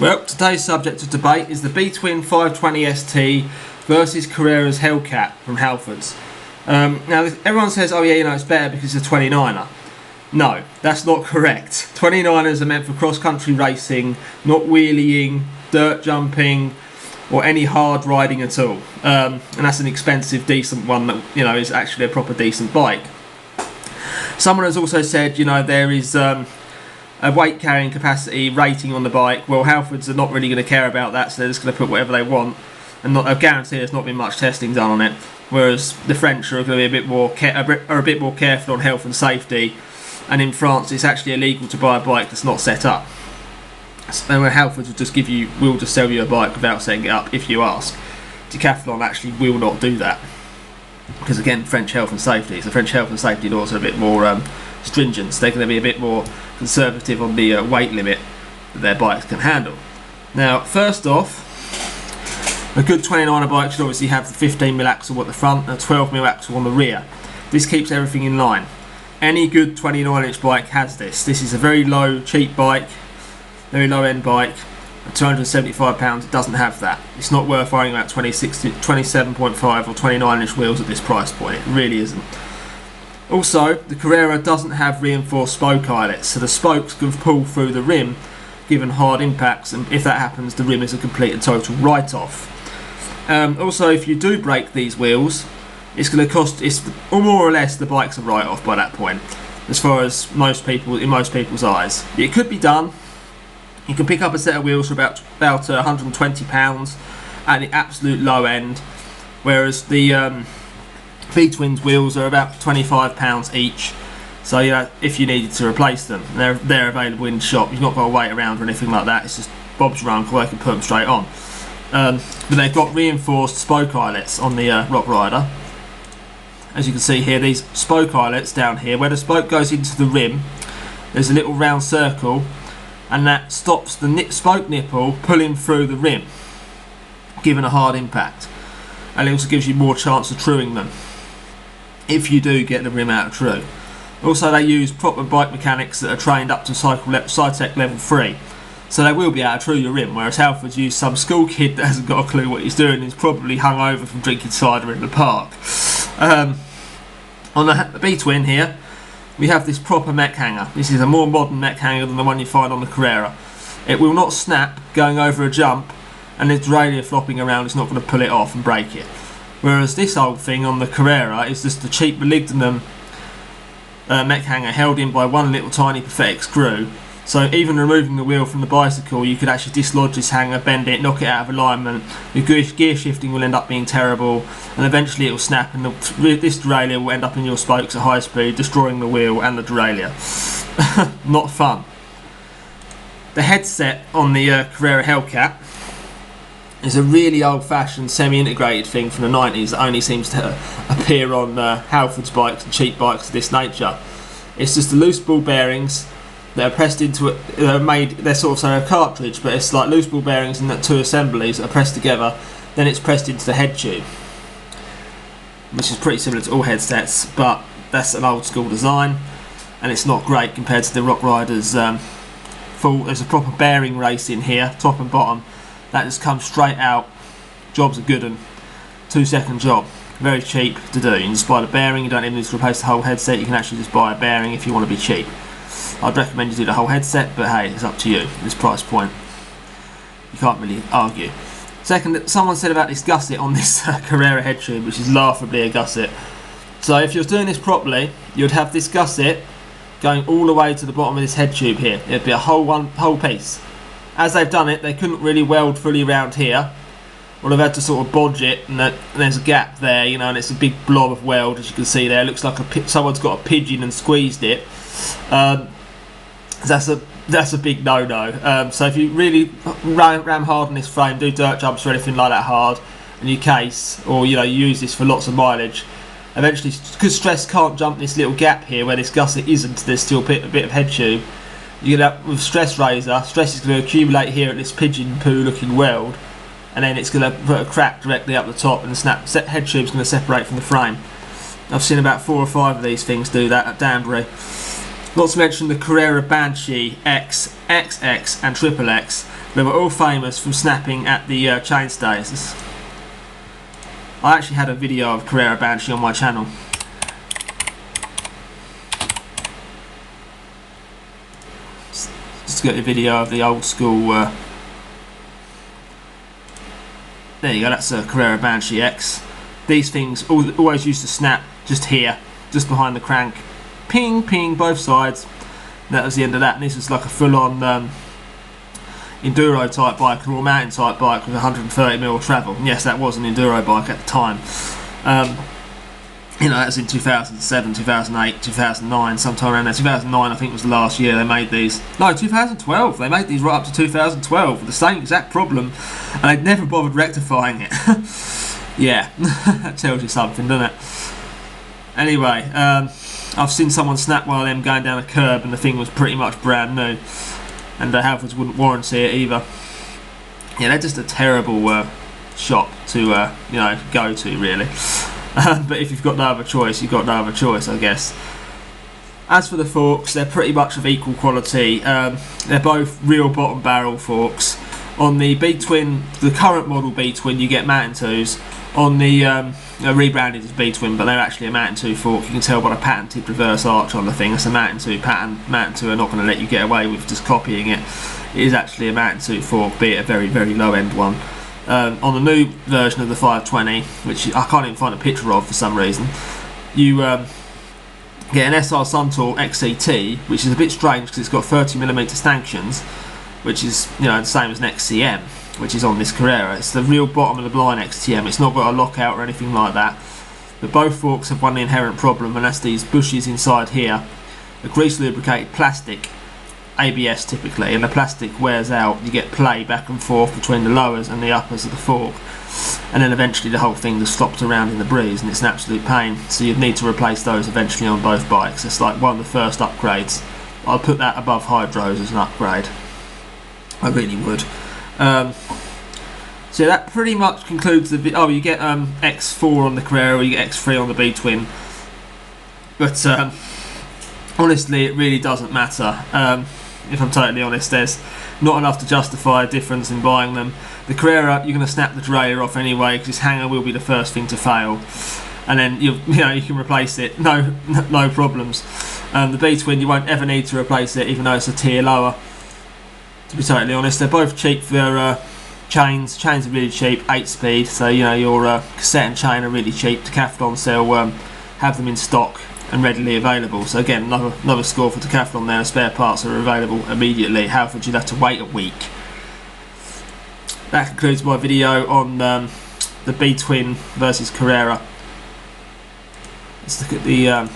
Well, today's subject of debate is the Btwin 520 ST versus Carrera's Hellcat from Halfords. Now, everyone says, oh yeah, you know, it's better because it's a 29er. No, that's not correct. 29ers are meant for cross-country racing, not wheeling, dirt jumping, or any hard riding at all. And that's an expensive, decent one that, you know, is actually a proper decent bike. Someone has also said, you know, there is a weight carrying capacity rating on the bike. Well, Halfords are not really going to care about that, so they're just going to put whatever they want, and I guarantee there's not been much testing done on it. Whereas the French are going to be a bit more careful on health and safety, and in France it's actually illegal to buy a bike that's not set up. And when Halfords will just sell you a bike without setting it up if you ask. Decathlon actually will not do that, because again, French health and safety. So French health and safety laws are a bit more stringent. So they're going to be a bit more conservative on the weight limit that their bikes can handle. Now, first off, a good 29er bike should obviously have the 15mm axle at the front and a 12mm axle on the rear. This keeps everything in line. Any good 29-inch bike has this. This is a very low, cheap bike, very low-end bike. At £275, it doesn't have that. It's not worth worrying about 27.5 or 29-inch wheels at this price point. It really isn't. Also, the Carrera doesn't have reinforced spoke eyelets, so the spokes can pull through the rim given hard impacts, and if that happens, the rim is a complete and total write-off. Also, if you do break these wheels, it's going to cost, more or less the bike's a write-off by that point, as far as in most people's eyes. It could be done. You can pick up a set of wheels for about £120 at the absolute low end, whereas the Btwin's wheels are about £25 each. So yeah, if you needed to replace them, they're available in the shop. You've not got to wait around or anything like that. It's just Bob's your uncle, they can put them straight on. But they've got reinforced spoke eyelets on the Rock Rider. As you can see here, these spoke eyelets down here, where the spoke goes into the rim, there's a little round circle, and that stops the spoke nipple pulling through the rim, given a hard impact. And it also gives you more chance of truing them, if you do get the rim out of true. Also, they use proper bike mechanics that are trained up to Cytec level 3, so they will be able to true your rim, whereas Halfords use some school kid that hasn't got a clue what he's doing and is probably hungover from drinking cider in the park. On the Btwin here, we have this proper mech hanger. This is a more modern mech hanger than the one you find on the Carrera. It will not snap going over a jump, and the derailleur flopping around is not going to pull it off and break it. Whereas this old thing on the Carrera is just a cheap molybdenum mech hanger held in by one little tiny pathetic screw. So even removing the wheel from the bicycle, you could actually dislodge this hanger, bend it, knock it out of alignment. Your gear shifting will end up being terrible, and eventually it will snap, and this derailleur will end up in your spokes at high speed, destroying the wheel and the derailleur. Not fun. The headset on the Carrera Hellcat is a really old-fashioned semi-integrated thing from the 90s that only seems to appear on Halfords bikes and cheap bikes of this nature. It's just the loose ball bearings that are pressed into it. They're sort of a cartridge, but it's like loose ball bearings and two assemblies that are pressed together. Then it's pressed into the head tube, which is pretty similar to all headsets, but that's an old school design, and it's not great compared to the Rock Rider's full. There's a proper bearing race in here, top and bottom. That just comes straight out. Job's a good one. 2-second job. Very cheap to do. You can just buy the bearing. You don't even need to replace the whole headset. You can actually just buy a bearing if you want to be cheap. I'd recommend you do the whole headset, but hey, it's up to you. This price point, you can't really argue. Second, someone said about this gusset on this Carrera head tube, which is laughably a gusset. So if you're doing this properly, you'd have this gusset going all the way to the bottom of this head tube here. It'd be a whole piece. As they've done it, they couldn't really weld fully around here. Well, they've had to sort of bodge it, and there's a gap there, you know, and it's a big blob of weld, as you can see there. It looks like someone's got a pigeon and squeezed it. That's a big no-no. So if you really ram hard on this frame, do dirt jumps or anything like that hard, and you case, or you know, you use this for lots of mileage, eventually, because stress can't jump this little gap here where this gusset isn't, there's still a bit of head tube. You get up with stress razor, stress is going to accumulate here at this pigeon poo looking weld, and then it's going to put a crack directly up the top, and the head tube's going to separate from the frame. I've seen about 4 or 5 of these things do that at Danbury. Not to mention the Carrera Banshee X, XX and Triple X. They were all famous for snapping at the chainstays. I actually had a video of Carrera Banshee on my channel. Just got a video of the old school. There you go, that's a Carrera Banshee X. These things always used to snap just here, just behind the crank. Ping, ping, both sides. That was the end of that, and this was like a full-on enduro type bike or mountain type bike with 130mm travel. And yes, that was an enduro bike at the time. You know, that was in 2007, 2008, 2009, sometime around there. 2009 I think was the last year they made these. No, 2012. They made these right up to 2012 with the same exact problem, and they'd never bothered rectifying it. Yeah, that tells you something, doesn't it? Anyway, I've seen someone snap one of them going down a curb, and the thing was pretty much brand new, and Halfords wouldn't warranty it either. Yeah, they're just a terrible shop to you know, go to really. But if you've got no other choice, you've got no other choice, I guess. As for the forks, they're pretty much of equal quality. They're both real bottom barrel forks. On the Btwin, the current model Btwin, you get Mountain 2s. On the rebranded as Btwin, but they're actually a Mountain 2 fork. You can tell by the patented reverse arch on the thing. It's a Mountain 2 pattern. Mountain 2 are not going to let you get away with just copying it. It is actually a Mountain 2 fork, be it a very, very low end one. On the new version of the 520, which I can't even find a picture of for some reason, you get an SR Suntour XCT, which is a bit strange because it's got 30mm stanchions, which is, you know, the same as an XCM, which is on this Carrera. It's the real bottom of the line XTM. It's not got a lockout or anything like that. But both forks have one inherent problem, and that's these bushes inside here. The grease lubricated plastic, ABS typically, and the plastic wears out. You get play back and forth between the lowers and the uppers of the fork, and then eventually the whole thing just flops around in the breeze, and it's an absolute pain. So you'd need to replace those eventually on both bikes. It's like one of the first upgrades. I'll put that above hydros as an upgrade. I really would. So that pretty much concludes the. Oh, you get X4 on the Carrera, you get X3 on the Btwin, but honestly, it really doesn't matter. If I'm totally honest, there's not enough to justify a difference in buying them. The Carrera, you're going to snap the derailleur off anyway, because this hanger will be the first thing to fail, and then you can replace it, no problems. The Btwin, you won't ever need to replace it, even though it's a tier lower. To be totally honest, they're both cheap for their chains. Chains are really cheap, 8-speed, so you know your cassette and chain are really cheap. Decathlon sell have them in stock and readily available. So again, another score for Decathlon there. Spare parts are available immediately. Halfords, you'd have to wait a week. That concludes my video on the Btwin versus Carrera. Let's look at the